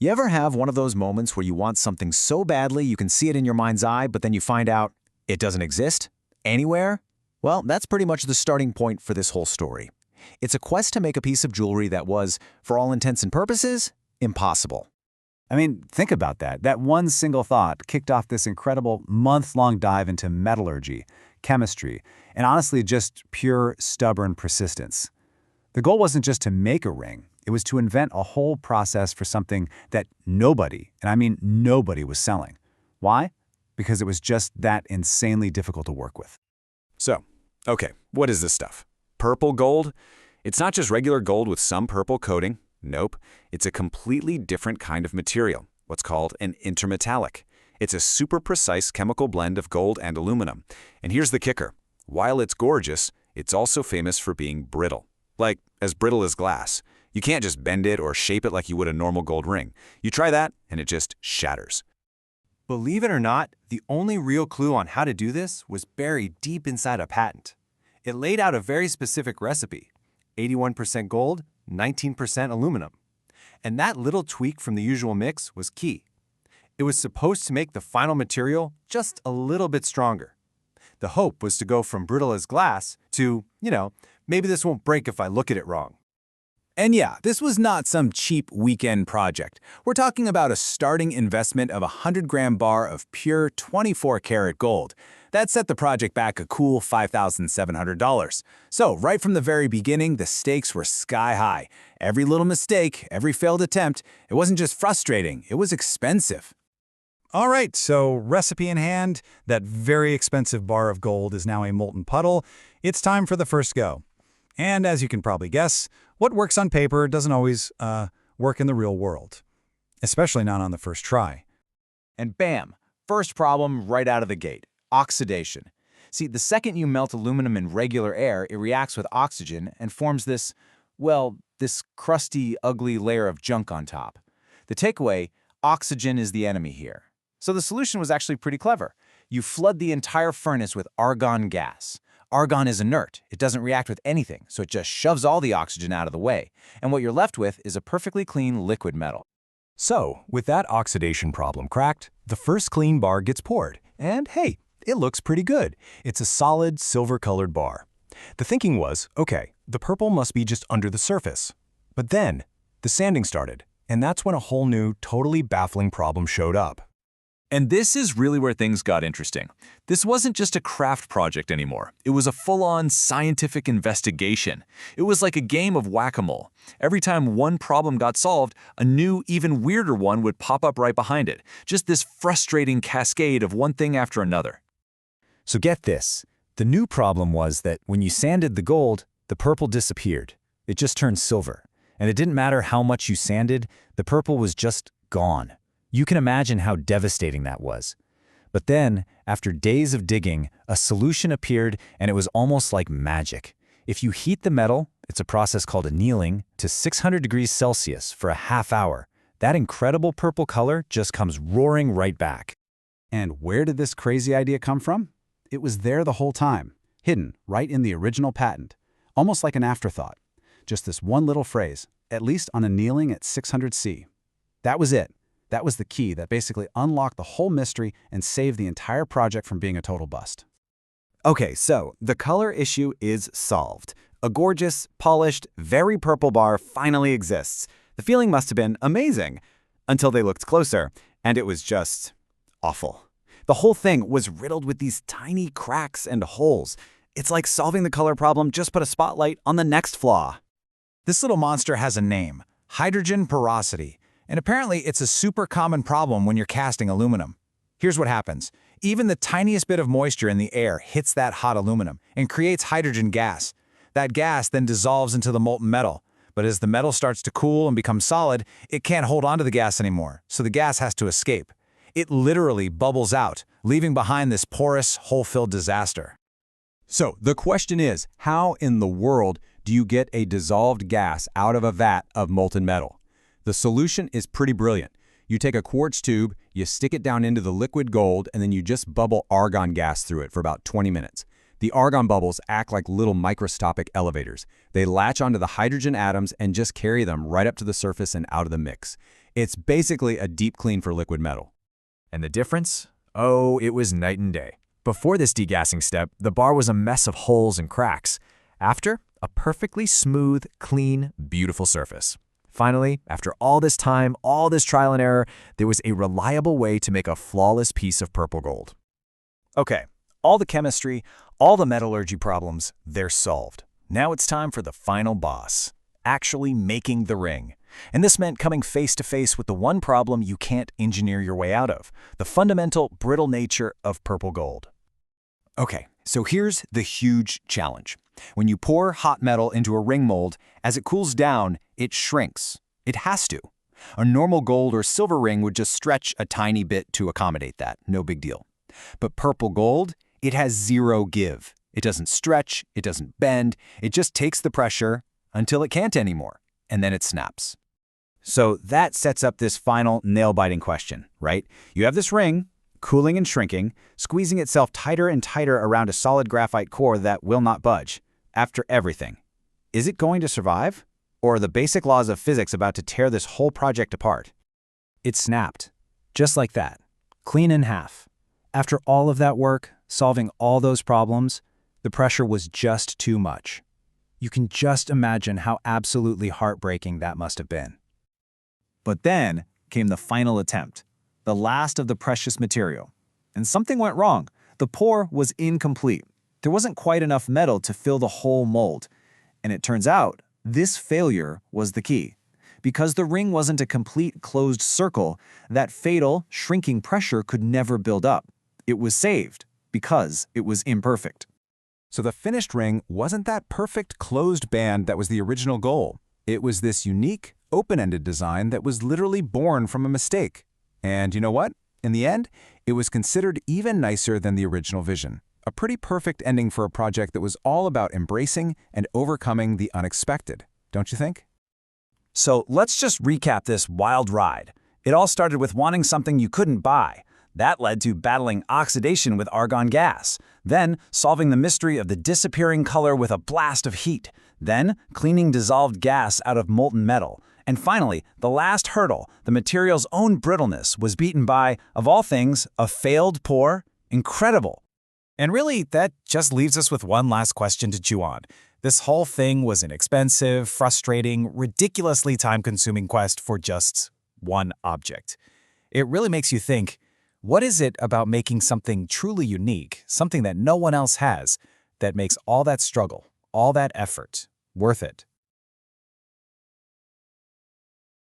You ever have one of those moments where you want something so badly you can see it in your mind's eye, but then you find out it doesn't exist? Anywhere? Well, that's pretty much the starting point for this whole story. It's a quest to make a piece of jewelry that was, for all intents and purposes, impossible. I mean, think about that. That one single thought kicked off this incredible month-long dive into metallurgy, chemistry, and honestly just pure, stubborn persistence. The goal wasn't just to make a ring. It was to invent a whole process for something that nobody, and I mean nobody, was selling. Why? Because it was just that insanely difficult to work with. So, okay, what is this stuff? Purple gold? It's not just regular gold with some purple coating. Nope, it's a completely different kind of material, what's called an intermetallic. It's a super precise chemical blend of gold and aluminum. And here's the kicker. While it's gorgeous, it's also famous for being brittle. Like, as brittle as glass. You can't just bend it or shape it like you would a normal gold ring. You try that, and it just shatters. Believe it or not, the only real clue on how to do this was buried deep inside a patent. It laid out a very specific recipe: 81% gold, 19% aluminum. And that little tweak from the usual mix was key. It was supposed to make the final material just a little bit stronger. The hope was to go from brittle as glass to, maybe this won't break if I look at it wrong. And yeah, this was not some cheap weekend project. We're talking about a starting investment of a 100-gram bar of pure 24-karat gold. That set the project back a cool $5,700. So right from the very beginning, the stakes were sky high. Every little mistake, every failed attempt, it wasn't just frustrating, it was expensive. All right, so recipe in hand, that very expensive bar of gold is now a molten puddle. It's time for the first go. And as you can probably guess, what works on paper doesn't always work in the real world, especially not on the first try. And bam, first problem right out of the gate: oxidation. See, the second you melt aluminum in regular air, it reacts with oxygen and forms this crusty, ugly layer of junk on top. The takeaway: oxygen is the enemy here. So the solution was actually pretty clever. You flood the entire furnace with argon gas. Argon is inert. It doesn't react with anything, so it just shoves all the oxygen out of the way. And what you're left with is a perfectly clean liquid metal. So, with that oxidation problem cracked, the first clean bar gets poured. And hey, it looks pretty good. It's a solid, silver-colored bar. The thinking was, okay, the purple must be just under the surface. But then, the sanding started, and that's when a whole new, totally baffling problem showed up. And this is really where things got interesting. This wasn't just a craft project anymore. It was a full-on scientific investigation. It was like a game of whack-a-mole. Every time one problem got solved, a new, even weirder one would pop up right behind it. Just this frustrating cascade of one thing after another. So get this. The new problem was that when you sanded the gold, the purple disappeared. It just turned silver. And it didn't matter how much you sanded, the purple was just gone. You can imagine how devastating that was. But then, after days of digging, a solution appeared, and it was almost like magic. If you heat the metal, it's a process called annealing, to 600 degrees Celsius for a half hour, that incredible purple color just comes roaring right back. And where did this crazy idea come from? It was there the whole time, hidden right in the original patent, almost like an afterthought. Just this one little phrase, at least on annealing at 600 C. That was it. That was the key that basically unlocked the whole mystery and saved the entire project from being a total bust. Okay, so the color issue is solved. A gorgeous, polished, very purple bar finally exists. The feeling must have been amazing, until they looked closer, and it was just awful. The whole thing was riddled with these tiny cracks and holes. It's like solving the color problem, just put a spotlight on the next flaw. This little monster has a name: hydrogen porosity. And apparently it's a super common problem when you're casting aluminum. Here's what happens. Even the tiniest bit of moisture in the air hits that hot aluminum and creates hydrogen gas. That gas then dissolves into the molten metal. But as the metal starts to cool and become solid, it can't hold onto the gas anymore, so the gas has to escape. It literally bubbles out, leaving behind this porous, hole-filled disaster. So the question is, how in the world do you get a dissolved gas out of a vat of molten metal? The solution is pretty brilliant. You take a quartz tube, you stick it down into the liquid gold, and then you just bubble argon gas through it for about 20 minutes. The argon bubbles act like little microscopic elevators. They latch onto the hydrogen atoms and just carry them right up to the surface and out of the mix. It's basically a deep clean for liquid metal. And the difference? Oh, it was night and day. Before this degassing step, the bar was a mess of holes and cracks. After, a perfectly smooth, clean, beautiful surface. Finally, after all this time, all this trial and error, there was a reliable way to make a flawless piece of purple gold. Okay, all the chemistry, all the metallurgy problems, they're solved. Now it's time for the final boss, actually making the ring. And this meant coming face to face with the one problem you can't engineer your way out of, the fundamental, brittle nature of purple gold. Okay, so here's the huge challenge. When you pour hot metal into a ring mold, as it cools down, it shrinks. It has to. A normal gold or silver ring would just stretch a tiny bit to accommodate that, no big deal. But purple gold, it has zero give. It doesn't stretch, it doesn't bend, it just takes the pressure until it can't anymore, and then it snaps. So that sets up this final nail-biting question, right? You have this ring, cooling and shrinking, squeezing itself tighter and tighter around a solid graphite core that will not budge. After everything, is it going to survive? Or are the basic laws of physics about to tear this whole project apart? It snapped. Just like that. Clean in half. After all of that work, solving all those problems, the pressure was just too much. You can just imagine how absolutely heartbreaking that must have been. But then came the final attempt, the last of the precious material. And something went wrong. The pour was incomplete. There wasn't quite enough metal to fill the whole mold. And it turns out, this failure was the key. Because the ring wasn't a complete closed circle, that fatal, shrinking pressure could never build up. It was saved because it was imperfect. So the finished ring wasn't that perfect closed band that was the original goal. It was this unique, open-ended design that was literally born from a mistake. And you know what? In the end, it was considered even nicer than the original vision. A pretty perfect ending for a project that was all about embracing and overcoming the unexpected, don't you think? So let's just recap this wild ride. It all started with wanting something you couldn't buy. That led to battling oxidation with argon gas, then solving the mystery of the disappearing color with a blast of heat, then cleaning dissolved gas out of molten metal. And finally, the last hurdle, the material's own brittleness, was beaten by, of all things, a failed pour. Incredible. And really, that just leaves us with one last question to chew on. This whole thing was an expensive, frustrating, ridiculously time-consuming quest for just one object. It really makes you think, what is it about making something truly unique, something that no one else has, that makes all that struggle, all that effort, worth it?